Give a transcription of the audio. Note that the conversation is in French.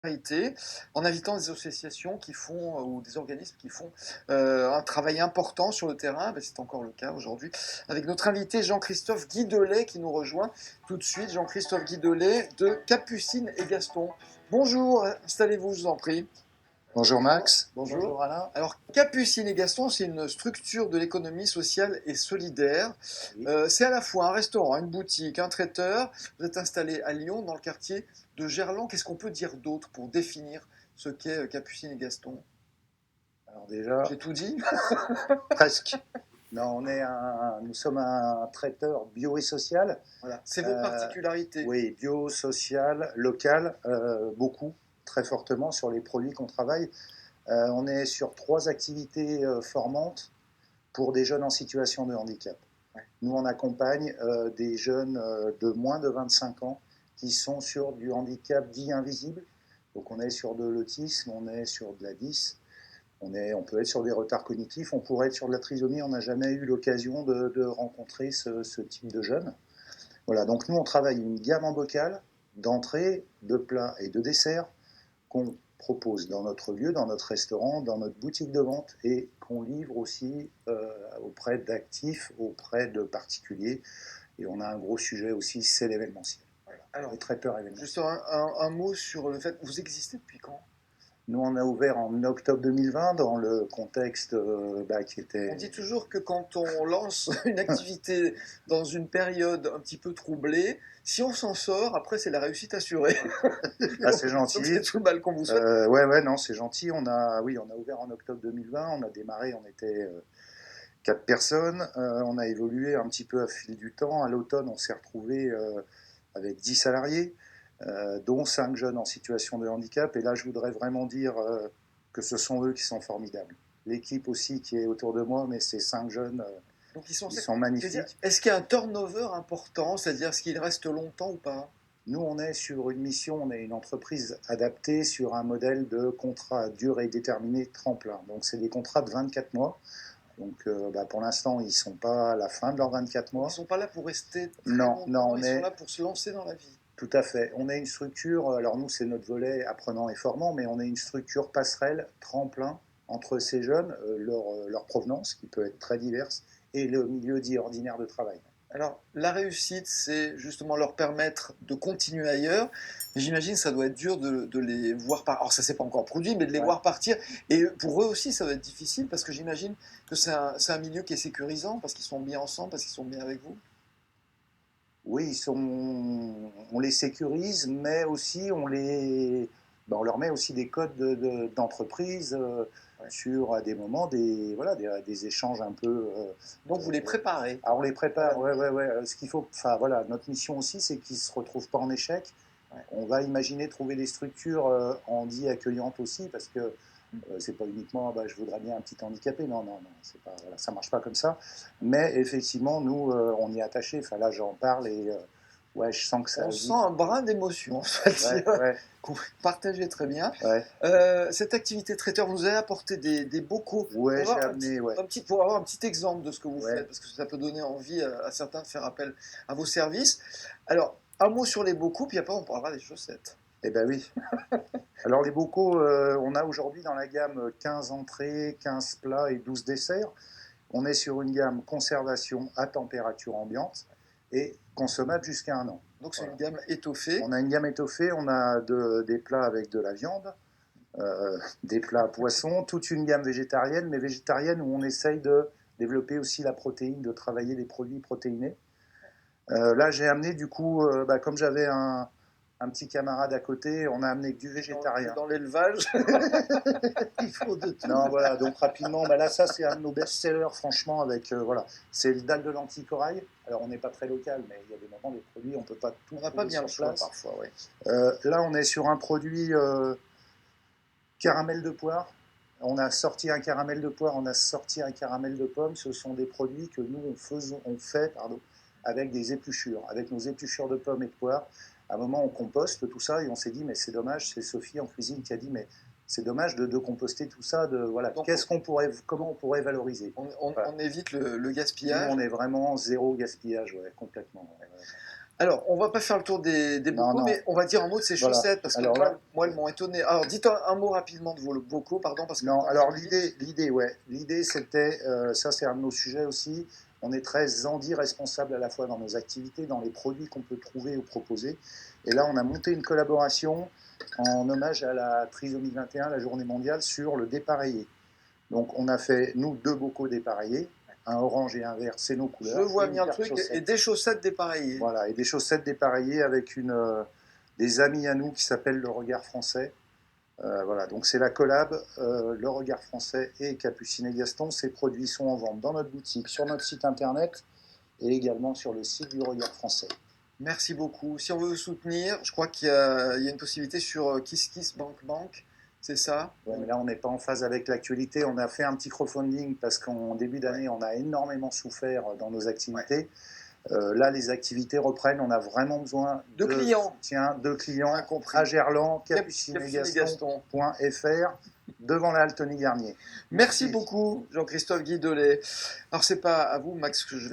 été, en invitant des associations qui font, ou des organismes qui font un travail important sur le terrain. Ben, c'est encore le cas aujourd'hui, avec notre invité Jean-Christophe Guidolet qui nous rejoint tout de suite. Jean-Christophe Guidolet de Capucine et Gaston. Bonjour, installez-vous, je vous en prie. Bonjour Max. Bonjour Alain. Alors, Capucine et Gaston, c'est une structure de l'économie sociale et solidaire. Oui. C'est à la fois un restaurant, une boutique, un traiteur. Vous êtes installé à Lyon, dans le quartier de Gerland. Qu'est-ce qu'on peut dire d'autre pour définir ce qu'est Capucine et Gaston? Alors déjà, J'ai tout dit? presque. Non, nous sommes un traiteur bio et social. Voilà. C'est votre particularité. Oui, bio, social, local, beaucoup, très fortement sur les produits qu'on travaille. On est sur 3 activités formantes pour des jeunes en situation de handicap. Ouais. Nous, on accompagne des jeunes de moins de 25 ans qui sont sur du handicap dit invisible. Donc on est sur de l'autisme, on est sur de la DIS. On peut être sur des retards cognitifs, on pourrait être sur de la trisomie, on n'a jamais eu l'occasion de rencontrer ce type de jeunes. Voilà, donc nous on travaille une gamme en bocal d'entrées, de plats et de desserts qu'on propose dans notre lieu, dans notre restaurant, dans notre boutique de vente et qu'on livre aussi auprès d'actifs, auprès de particuliers. Et on a un gros sujet aussi, c'est l'événementiel. Voilà. Alors, les traiteurs événementiels. Juste un mot sur le fait, vous existez depuis quand? Nous, on a ouvert en octobre 2020 dans le contexte qui était... On dit toujours que quand on lance une activité dans une période un petit peu troublée, si on s'en sort, après c'est la réussite assurée. Ah, c'est gentil. Donc c'est tout le mal qu'on vous souhaite. Ouais, non, c'est gentil. On a ouvert en octobre 2020. On a démarré, on était 4 personnes. On a évolué un petit peu à fil du temps. À l'automne, on s'est retrouvé avec 10 salariés. Dont 5 jeunes en situation de handicap. Et là, je voudrais vraiment dire que ce sont eux qui sont formidables. L'équipe aussi qui est autour de moi, mais ces 5 jeunes, Donc ils sont magnifiques. Est-ce qu'il y a un turnover important, c'est-à-dire est-ce qu'ils restent longtemps ou pas? Nous, on est sur une mission, on est une entreprise adaptée sur un modèle de contrat à durée déterminée tremplin. Donc c'est des contrats de 24 mois. Donc pour l'instant, ils ne sont pas à la fin de leurs 24 mois. Ils ne sont pas là pour rester très non, longtemps, ils sont là pour se lancer dans la vie. Tout à fait. On est une structure, alors nous c'est notre volet apprenant et formant, mais on est une structure passerelle, tremplin entre ces jeunes, leur provenance, qui peut être très diverse, et le milieu dit ordinaire de travail. Alors, la réussite, c'est justement leur permettre de continuer ailleurs. Mais j'imagine que ça doit être dur de les voir partir. Alors, ça ne s'est pas encore produit, mais de les voir partir. Et pour eux aussi, ça doit être difficile parce que j'imagine que c'est un milieu qui est sécurisant, parce qu'ils sont bien ensemble, parce qu'ils sont bien avec vous. Oui, on les sécurise, mais aussi on leur met aussi des codes d'entreprise sur à des moments des échanges un peu. Donc vous les préparez. On les prépare, ouais. Ce qu'il faut, notre mission aussi, c'est qu'ils ne se retrouvent pas en échec. Ouais. On va imaginer trouver des structures en dit accueillantes aussi, parce que c'est pas uniquement je voudrais bien un petit handicapé, non, c'est pas, ça marche pas comme ça. Mais effectivement, nous, on y est attaché. Enfin là, j'en parle et je sens que ça. On sent un brin d'émotion, en fait, qu'on partageait très bien. Ouais. Cette activité traiteur, vous avez apporté des bocaux. Ouais, j'ai amené. Pour avoir un petit exemple de ce que vous faites, parce que ça peut donner envie à certains de faire appel à vos services. Alors, un mot sur les bocaux, puis après on parlera des chaussettes. Eh ben oui. Alors les bocaux, on a aujourd'hui dans la gamme 15 entrées, 15 plats et 12 desserts. On est sur une gamme conservation à température ambiante et consommable jusqu'à 1 an. Donc c'est une gamme étoffée. On a une gamme étoffée, on a des plats avec de la viande, des plats à poisson, toute une gamme végétarienne, mais végétarienne où on essaye de développer aussi la protéine, de travailler des produits protéinés. Là j'ai amené du coup, comme j'avais un petit camarade à côté, on a amené que du végétarien. Dans l'élevage, il faut de tout. Non, voilà, donc rapidement, là, ça, c'est un de nos best-sellers, franchement, avec, c'est le dalle de lentilles corail. Alors, on n'est pas très local, mais il y a des moments, des produits, on ne peut pas tout on n'a pas bien sur le choix, place. parfois, oui. Là, on est sur un produit caramel de poire. On a sorti un caramel de poire, on a sorti un caramel de pomme. Ce sont des produits que nous, on fait avec des épluchures, avec nos épluchures de pommes et de poire. À un moment, on composte tout ça et on s'est dit, mais c'est dommage, c'est Sophie en cuisine qui a dit, mais c'est dommage de composter tout ça. Donc, comment on pourrait valoriser? On évite le gaspillage. Nous, on est vraiment zéro gaspillage, complètement. Alors, on va pas faire le tour des Non, bocaux, non. mais on va dire un mot de ces Voilà. chaussettes, parce que Alors là, moi, elles m'ont étonné. Alors, dites un mot rapidement de vos bocaux, pardon, parce que le non, temps alors file vite. l'idée c'était, ça c'est un de nos sujets aussi, on est très handi-responsable à la fois dans nos activités, dans les produits qu'on peut trouver ou proposer. Et là, on a monté une collaboration en hommage à la trisomie 21, la journée mondiale, sur le dépareillé. Donc on a fait, nous, 2 bocaux dépareillés, un orange et un vert, c'est nos Je couleurs, et vois une bien le paire de truc, et chaussettes. des chaussettes dépareillées. Voilà, et des chaussettes dépareillées avec des amis à nous qui s'appellent Le Regard Français. Voilà, donc c'est la collab Le Regard Français et Capucine et Gaston. Ces produits sont en vente dans notre boutique, sur notre site internet et également sur le site du Regard Français. Merci beaucoup. Si on veut vous soutenir, je crois il y a une possibilité sur KissKissBankBank, c'est ça? Ouais, mais là, on n'est pas en phase avec l'actualité. On a fait un petit crowdfunding parce qu'en début d'année, on a énormément souffert dans nos Ouais. activités. Là, les activités reprennent. On a vraiment besoin De clients. soutien de clients Bien compris. à Gerland, Capucine et Gaston. capucinegaston.fr, devant la Altony Garnier. Merci beaucoup, Jean-Christophe Guidolet. Alors, c'est pas à vous, Max, que je vais